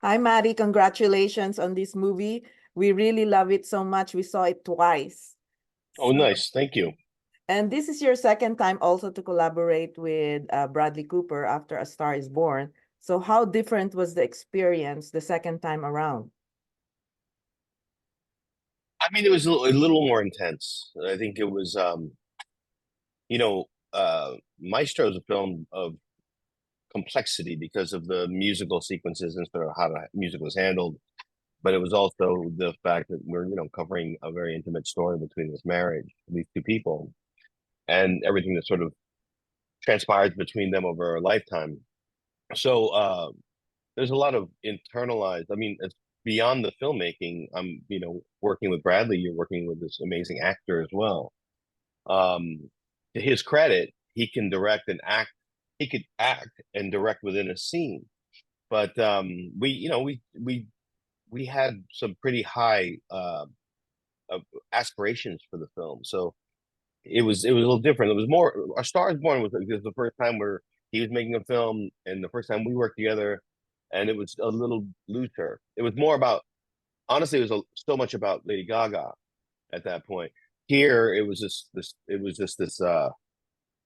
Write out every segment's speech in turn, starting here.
Hi, Matty. Congratulations on this movie. We really love it so much. We saw it twice. Oh, So, nice. Thank you. and this is your second time also to collaborate with Bradley Cooper after A Star is Born. So, how different was the experience the second time around? I mean, it was a little more intense. I think it was, you know, Maestro is a film of complexity because of the musical sequences and sort of how the music was handled. But it was also the fact that we're, covering a very intimate story between this marriage, these two people, and everything that sort of transpires between them over a lifetime. So there's a lot of internalized. I mean, it's beyond the filmmaking. I'm, working with Bradley. You're working with this amazing actor as well. To his credit, he can direct and act. He could act and direct within a scene. But we had some pretty high aspirations for the film. So it was a little different. It was more. A Star Is Born was the first time where he was making a film, and the first time we worked together, and it was a little looser. It was more about, honestly, it was so much about Lady Gaga at that point. Here, it was just this,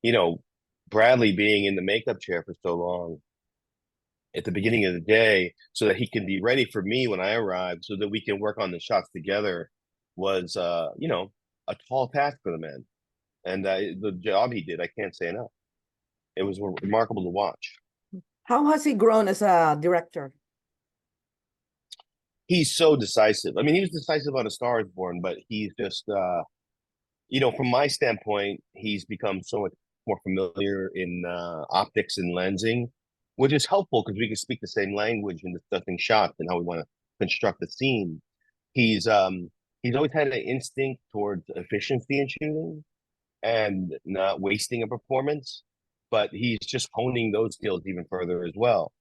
you know, Bradley being in the makeup chair for so long at the beginning of the day, so that he can be ready for me when I arrive, so that we can work on the shots together, was, a tall task for the man. And the job he did, I can't say enough. It was remarkable to watch. How has he grown as a director? He's so decisive. I mean, he was decisive on A Star Is Born, but he's just, from my standpoint, he's become so much more familiar in optics and lensing, which is helpful because we can speak the same language in discussing shots and how we want to construct the scene. He's um, he's always had an instinct towards efficiency in shooting and not wasting a performance, but he's just honing those skills even further as well.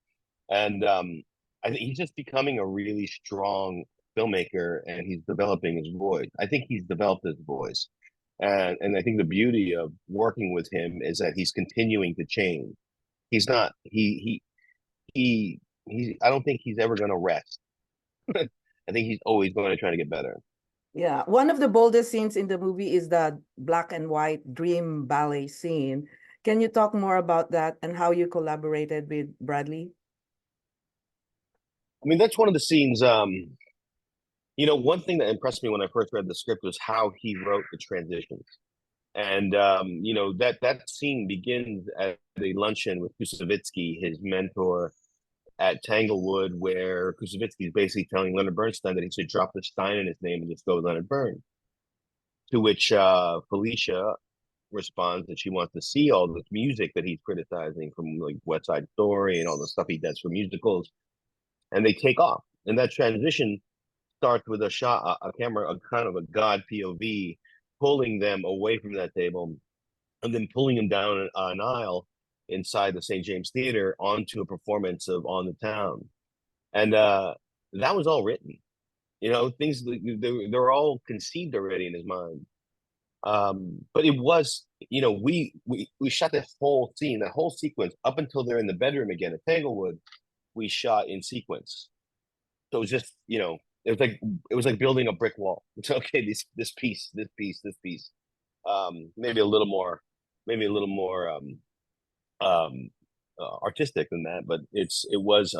And I think he's just becoming a really strong filmmaker, and he's developing his voice. I think he's developed his voice, and I think the beauty of working with him is that he's continuing to change. He's not he. I don't think he's ever going to rest. I think he's always going to try to get better. Yeah, one of the boldest scenes in the movie is the black and white dream ballet scene. Can you talk more about that and how you collaborated with Bradley? I mean, that's one of the scenes. One thing that impressed me when I first read the script was how he wrote the transitions. And that scene begins at a luncheon with Kusevitsky, his mentor at Tanglewood, where Kusevitsky is basically telling Leonard Bernstein that he should drop the Stein in his name and just go with Leonard Bern. To which Felicia responds that she wants to see all this music that he's criticizing, from like West Side Story and all the stuff he does for musicals, and they take off. And that transition starts with a shot, a camera, a kind of a God POV, pulling them away from that table and then pulling them down an aisle inside the St. James Theater onto a performance of On the Town. And that was all written. Things they're all conceived already in his mind. But it was, we shot that whole scene, that whole sequence up until they're in the bedroom again at Tanglewood. We shot in sequence. So it was just, it was like building a brick wall. It's okay, this piece, this piece, this piece. Maybe a little more, maybe a little more artistic than that, but it was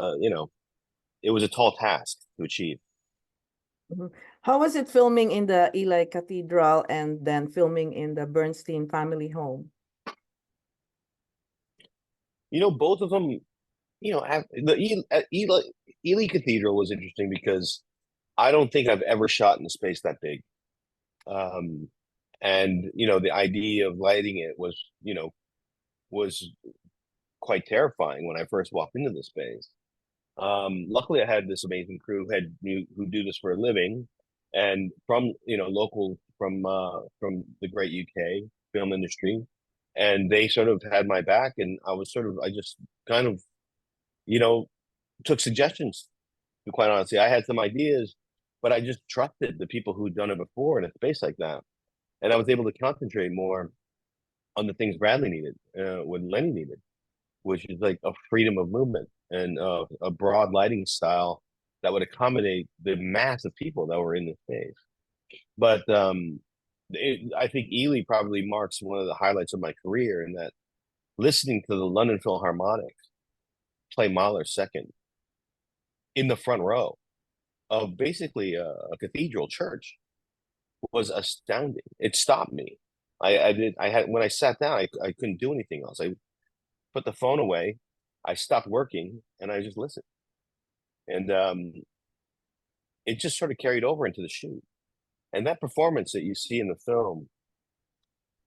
a tall task to achieve. Mhm. How was it filming in the Ely Cathedral and then filming in the Bernstein family home? Both of them, Ely Cathedral was interesting because I don't think I've ever shot in a space that big. Um, and the idea of lighting it was quite terrifying when I first walked into the space. Luckily, I had this amazing crew who do this for a living, and from local from the great UK film industry, and they sort of had my back, and I just kind of you know took suggestions. To quite honestly, I had some ideas, but I just trusted the people who'd done it before in a space like that, and I was able to concentrate more on the things Bradley needed, what Lenny needed, which is like a freedom of movement and a broad lighting style that would accommodate the mass of people that were in the space. But I think Ely probably marks one of the highlights of my career in that listening to the London Philharmonic play Mahler's second in the front row of basically a cathedral church was astounding. It stopped me. I had when I sat down, I couldn't do anything else. I put the phone away, I stopped working, and I just listened. And it just sort of carried over into the shoot. And that performance that you see in the film,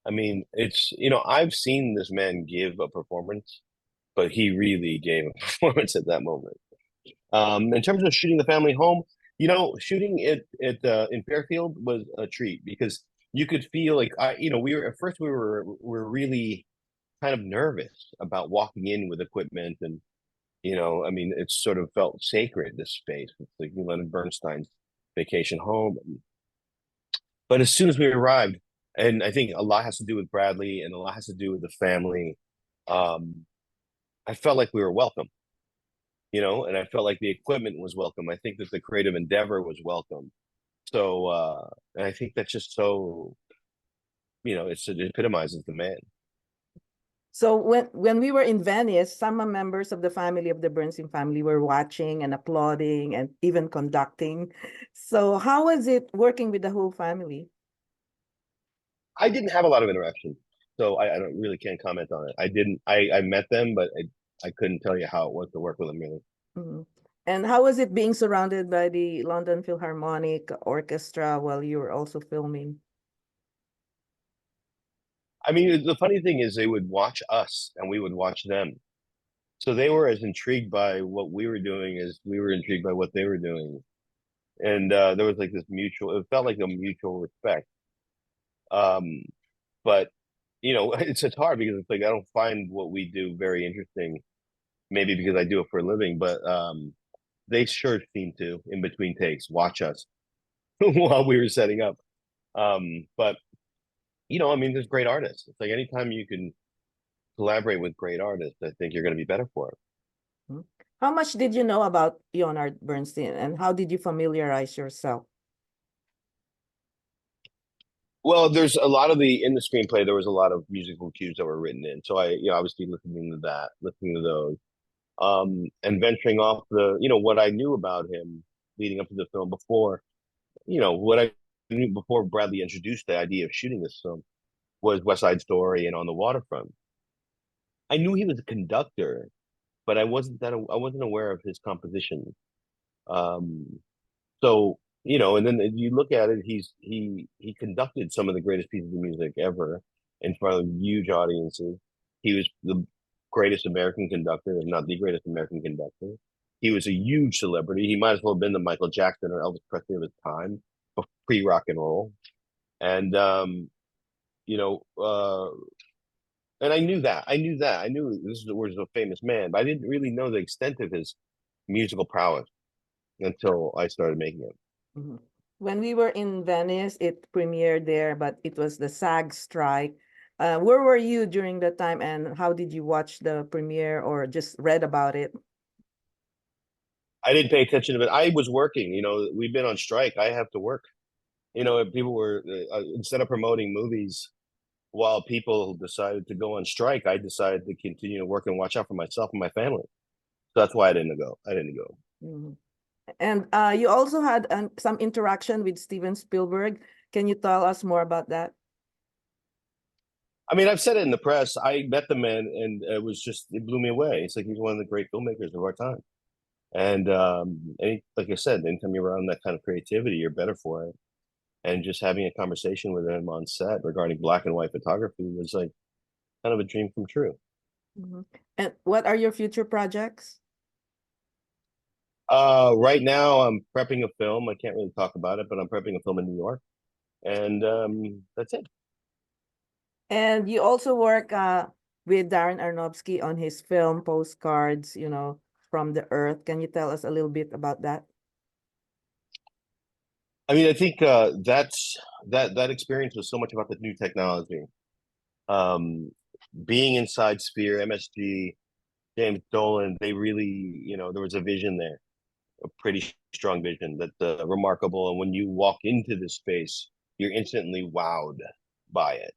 I mean, it's, I've seen this man give a performance, but he really gave a performance at that moment. In terms of shooting the family home, shooting it in Fairfield was a treat because you could feel like we were at first we were really kind of nervous about walking in with equipment and I mean it sort of felt sacred, this space. It's like Leonard Bernstein's vacation home. But as soon as we arrived, and I think a lot has to do with Bradley and a lot has to do with the family, I felt like we were welcome, and I felt like the equipment was welcome. I think that the creative endeavor was welcome. So, and I think that's just so, it epitomizes the man. So when we were in Venice, some members of the family of the Bernstein family were watching and applauding and even conducting. So how was it working with the whole family? I didn't have a lot of interaction, so I don't really can't comment on it. I didn't. I met them, but I couldn't tell you how it was to work with them really. Mhm. And how was it being surrounded by the London Philharmonic Orchestra while you were also filming? I mean, the funny thing is they would watch us and we would watch them. So they were as intrigued by what we were doing as we were intrigued by what they were doing. And there was like this mutual, it felt like a mutual respect. Um, but it's hard because it's like I don't find what we do very interesting, maybe because I do it for a living, but they sure seemed to, in between takes, watch us while we were setting up. But I mean, there's great artists. It's like anytime you can collaborate with great artists, I think you're going to be better for it. Mhm. How much did you know about Leonard Bernstein and how did you familiarize yourself? Well, there's a lot of in the screenplay, there was a lot of musical cues that were written in. So obviously listening to those, and venturing off what I knew about him leading up to the film before, what I knew before Bradley introduced the idea of shooting this film was West Side Story and On the Waterfront. I knew he was a conductor, but I wasn't aware of his composition. Um, So, and then you look at it, he conducted some of the greatest pieces of music ever in front of huge audiences. He was the greatest American conductor, if not the greatest American conductor. He was a huge celebrity. He might as well have been the Michael Jackson or Elvis Presley of his time, pre-rock and roll. And you know, uh, and I knew that. I knew that. I knew this was a famous man, but I didn't really know the extent of his musical prowess until I started making it. Mhm. When we were in Venice, it premiered there, but it was the SAG strike. Where were you during that time and how did you watch the premiere or just read about it? I didn't pay attention to it. I was working. We've been on strike. I have to work. If people were instead of promoting movies while people decided to go on strike, I decided to continue to work and watch out for myself and my family. So that's why I didn't go. I didn't go. Mhm. And you also had some interaction with Steven Spielberg. Can you tell us more about that? I mean, I've said it in the press. I met the man, and it blew me away. It's like he's one of the great filmmakers of our time. And like I said, anytime you're around that kind of creativity, you're better for it. And just having a conversation with him on set regarding black and white photography was like kind of a dream come true. Mhm. And what are your future projects? Right now I'm prepping a film. I can't really talk about it, but I'm prepping a film in New York, and that's it. And you also work with Darren Aronofsky on his film Postcards, from the Earth. Can you tell us a little bit about that? I mean, I think that experience was so much about the new technology. Um, Being inside Sphere, MSG, James Dolan, they really, there was a vision there, a pretty strong vision that's remarkable. And when you walk into this space, you're instantly wowed by it.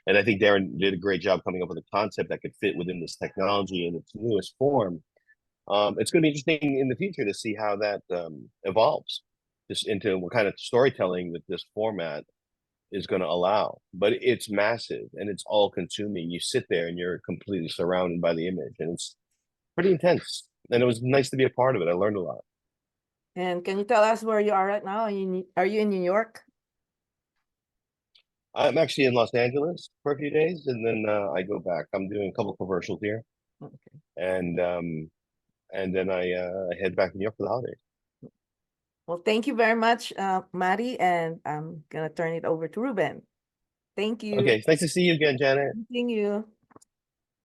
And I think Darren did a great job coming up with a concept that could fit within this technology in its newest form. It's going to be interesting in the future to see how that evolves, just into what kind of storytelling that this format is going to allow. But it's massive and it's all consuming. You sit there and you're completely surrounded by the image, and it's pretty intense. And it was nice to be a part of it. I learned a lot. And can you tell us where you are right now? Are you in New York? I'm actually in Los Angeles for a few days, and then I go back. I'm doing a couple commercials here, Okay. and then I head back to New York for the holidays. Well, thank you very much, Matty, and I'm gonna turn it over to Ruben. Thank you. Okay, it's nice to see you again, Janet. Thank you.